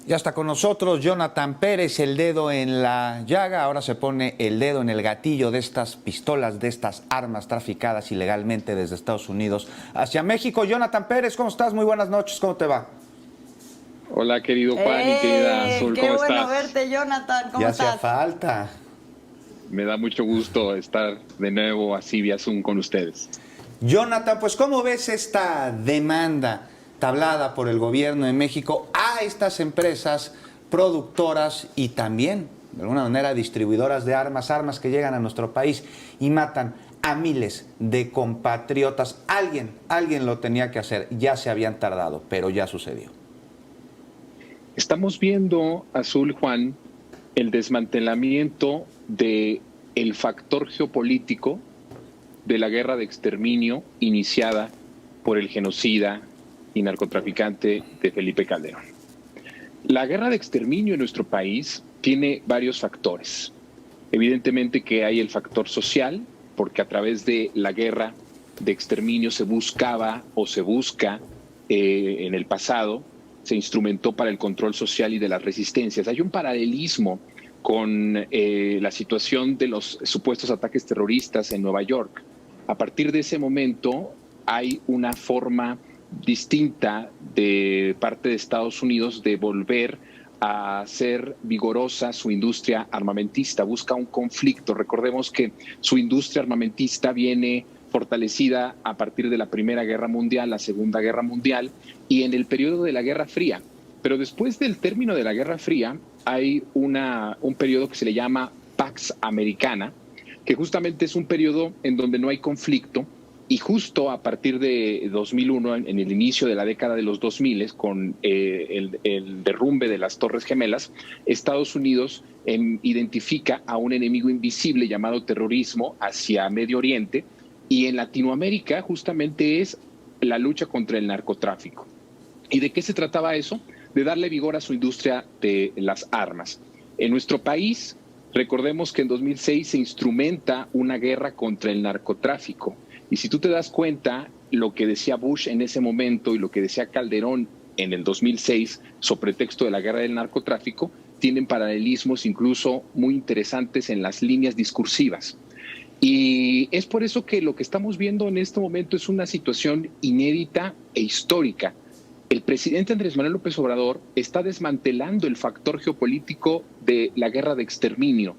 Ya está con nosotros Jonathan Pérez, el dedo en la llaga. Ahora se pone el dedo en el gatillo de estas pistolas, de estas armas traficadas ilegalmente desde Estados Unidos hacia México. Jonathan Pérez, ¿cómo estás? Muy buenas noches, ¿cómo te va? Hola, querido Juan y querida Azul, Qué ¿cómo bueno estás? verte, Jonathan. ¿Cómo Ya hacía estás? falta. Me da mucho gusto estar de nuevo así vía Zoom con ustedes. Jonathan, pues ¿cómo ves esta demanda tablada por el gobierno de México a estas empresas productoras y también, de alguna manera, distribuidoras de armas, armas que llegan a nuestro país y matan a miles de compatriotas? Alguien lo tenía que hacer, ya se habían tardado, pero ya sucedió. Estamos viendo, Azul, Juan, el desmantelamiento del factor geopolítico de la guerra de exterminio iniciada por el genocida y narcotraficante de Felipe Calderón. La guerra de exterminio en nuestro país tiene varios factores. Evidentemente que hay el factor social, porque a través de la guerra de exterminio se buscaba o se busca en el pasado, se instrumentó para el control social y de las resistencias. Hay un paralelismo con la situación de los supuestos ataques terroristas en Nueva York. A partir de ese momento hay una forma distinta de parte de Estados Unidos de volver a ser vigorosa su industria armamentista, busca un conflicto. Recordemos que su industria armamentista viene fortalecida a partir de la Primera Guerra Mundial, la Segunda Guerra Mundial y en el periodo de la Guerra Fría. Pero después del término de la Guerra Fría hay un periodo que se le llama Pax Americana, que justamente es un periodo en donde no hay conflicto. Y justo a partir de 2001, en el inicio de la década de los 2000, con el derrumbe de las Torres Gemelas, Estados Unidos identifica a un enemigo invisible llamado terrorismo hacia Medio Oriente, y en Latinoamérica justamente es la lucha contra el narcotráfico. ¿Y de qué se trataba eso? De darle vigor a su industria de las armas. En nuestro país, recordemos que en 2006 se instrumenta una guerra contra el narcotráfico. Y si tú te das cuenta, lo que decía Bush en ese momento y lo que decía Calderón en el 2006 sobre pretexto de la guerra del narcotráfico, tienen paralelismos incluso muy interesantes en las líneas discursivas. Y es por eso que lo que estamos viendo en este momento es una situación inédita e histórica. El presidente Andrés Manuel López Obrador está desmantelando el factor geopolítico de la guerra de exterminio,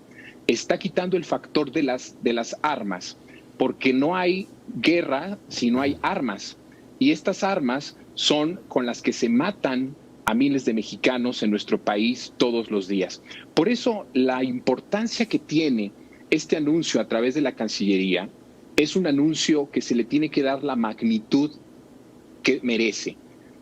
está quitando el factor de las armas, porque no hay guerra si no hay armas. Y estas armas son con las que se matan a miles de mexicanos en nuestro país todos los días. Por eso la importancia que tiene este anuncio a través de la Cancillería es un anuncio que se le tiene que dar la magnitud que merece.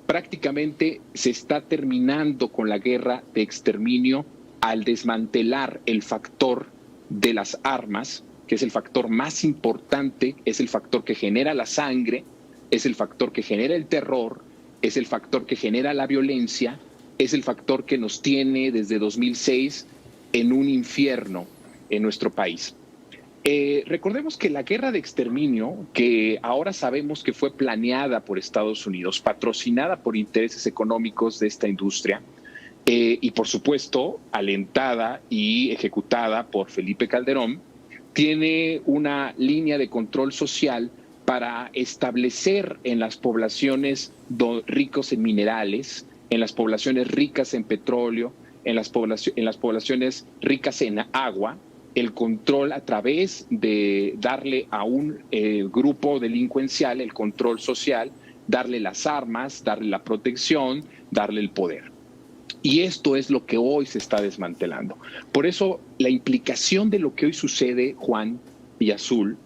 Prácticamente se está terminando con la guerra de exterminio al desmantelar el factor de las armas, que es el factor más importante, es el factor que genera la sangre, es el factor que genera el terror, es el factor que genera la violencia, es el factor que nos tiene desde 2006 en un infierno en nuestro país. Recordemos que la guerra de exterminio, que ahora sabemos que fue planeada por Estados Unidos, patrocinada por intereses económicos de esta industria, y por supuesto alentada y ejecutada por Felipe Calderón, tiene una línea de control social para establecer en las poblaciones ricos en minerales, en las poblaciones ricas en petróleo, en las poblaciones ricas en agua, el control a través de darle a un grupo delincuencial el control social, darle las armas, darle la protección, darle el poder. Y esto es lo que hoy se está desmantelando. Por eso la implicación de lo que hoy sucede, Juan y Azul,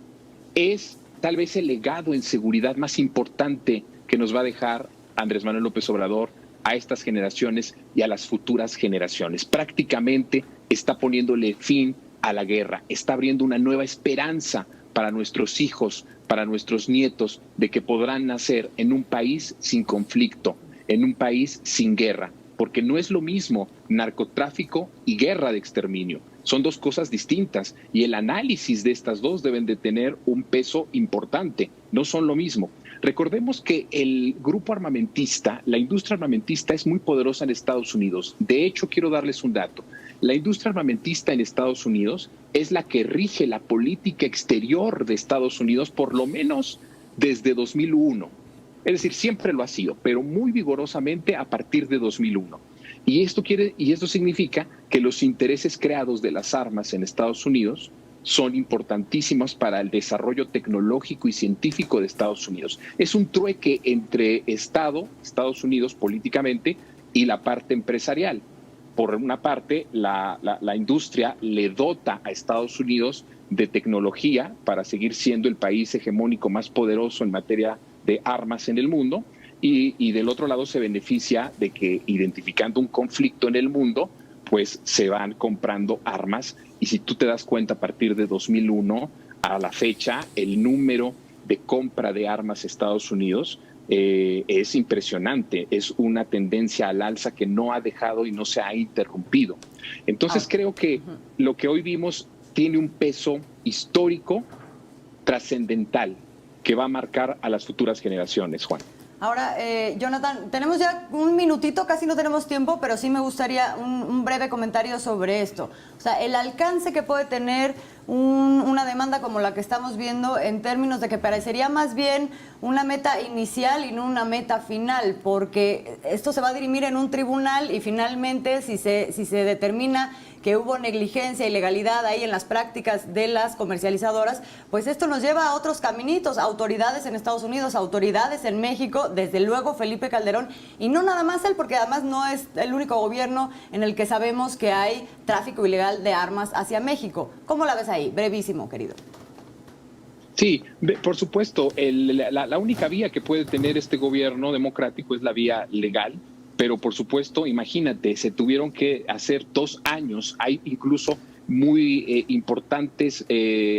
es tal vez el legado en seguridad más importante que nos va a dejar Andrés Manuel López Obrador a estas generaciones y a las futuras generaciones. Prácticamente está poniéndole fin a la guerra, está abriendo una nueva esperanza para nuestros hijos, para nuestros nietos, de que podrán nacer en un país sin conflicto, en un país sin guerra, porque no es lo mismo narcotráfico y guerra de exterminio. Son dos cosas distintas y el análisis de estas dos deben de tener un peso importante, no son lo mismo. Recordemos que el grupo armamentista, la industria armamentista es muy poderosa en Estados Unidos. De hecho, quiero darles un dato. La industria armamentista en Estados Unidos es la que rige la política exterior de Estados Unidos, por lo menos desde 2001. Es decir, siempre lo ha sido, pero muy vigorosamente a partir de 2001. Y esto significa que los intereses creados de las armas en Estados Unidos son importantísimos para el desarrollo tecnológico y científico de Estados Unidos. Es un trueque entre Estados Unidos políticamente, y la parte empresarial. Por una parte, la industria le dota a Estados Unidos de tecnología para seguir siendo el país hegemónico más poderoso en materia de armas en el mundo, y del otro lado se beneficia de que, identificando un conflicto en el mundo, pues se van comprando armas. Y si tú te das cuenta, a partir de 2001 a la fecha, el número de compra de armas a Estados Unidos es impresionante. Es una tendencia al alza que no ha dejado y no se ha interrumpido. Entonces creo que lo que hoy vimos tiene un peso histórico trascendental que va a marcar a las futuras generaciones, Juan. Ahora, Jonathan, tenemos ya un minutito, casi no tenemos tiempo, pero sí me gustaría un breve comentario sobre esto. O sea, el alcance que puede tener una demanda como la que estamos viendo, en términos de que parecería más bien una meta inicial y no una meta final, porque esto se va a dirimir en un tribunal y finalmente si se determina que hubo negligencia, ilegalidad ahí en las prácticas de las comercializadoras, pues esto nos lleva a otros caminitos, autoridades en Estados Unidos, autoridades en México, desde luego Felipe Calderón, y no nada más él, porque además no es el único gobierno en el que sabemos que hay tráfico ilegal de armas hacia México. ¿Cómo la ves ahí? Brevísimo, querido. Sí, por supuesto, la única vía que puede tener este gobierno democrático es la vía legal. Pero por supuesto, imagínate, se tuvieron que hacer 2 años. Hay incluso muy importantes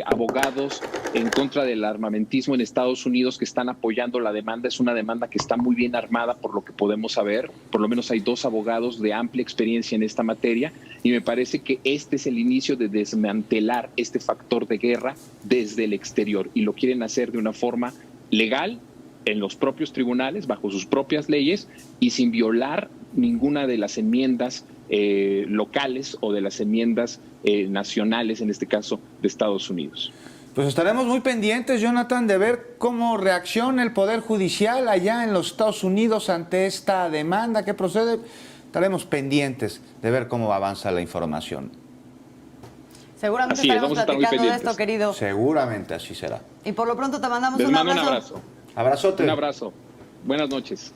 abogados en contra del armamentismo en Estados Unidos que están apoyando la demanda. Es una demanda que está muy bien armada, por lo que podemos saber. Por lo menos hay 2 abogados de amplia experiencia en esta materia, y me parece que este es el inicio de desmantelar este factor de guerra desde el exterior, y lo quieren hacer de una forma legal, en los propios tribunales, bajo sus propias leyes, y sin violar ninguna de las enmiendas locales o de las enmiendas nacionales, en este caso de Estados Unidos. Pues estaremos muy pendientes, Jonathan, de ver cómo reacciona el Poder Judicial allá en los Estados Unidos ante esta demanda que procede. Estaremos pendientes de ver cómo avanza la información. Seguramente Así es, estaremos vamos a estar muy platicando de pendientes. esto, querido. Seguramente así será. Y por lo pronto te mandamos Les un mando abrazo. un abrazo. Abrazote. Un abrazo. Buenas noches.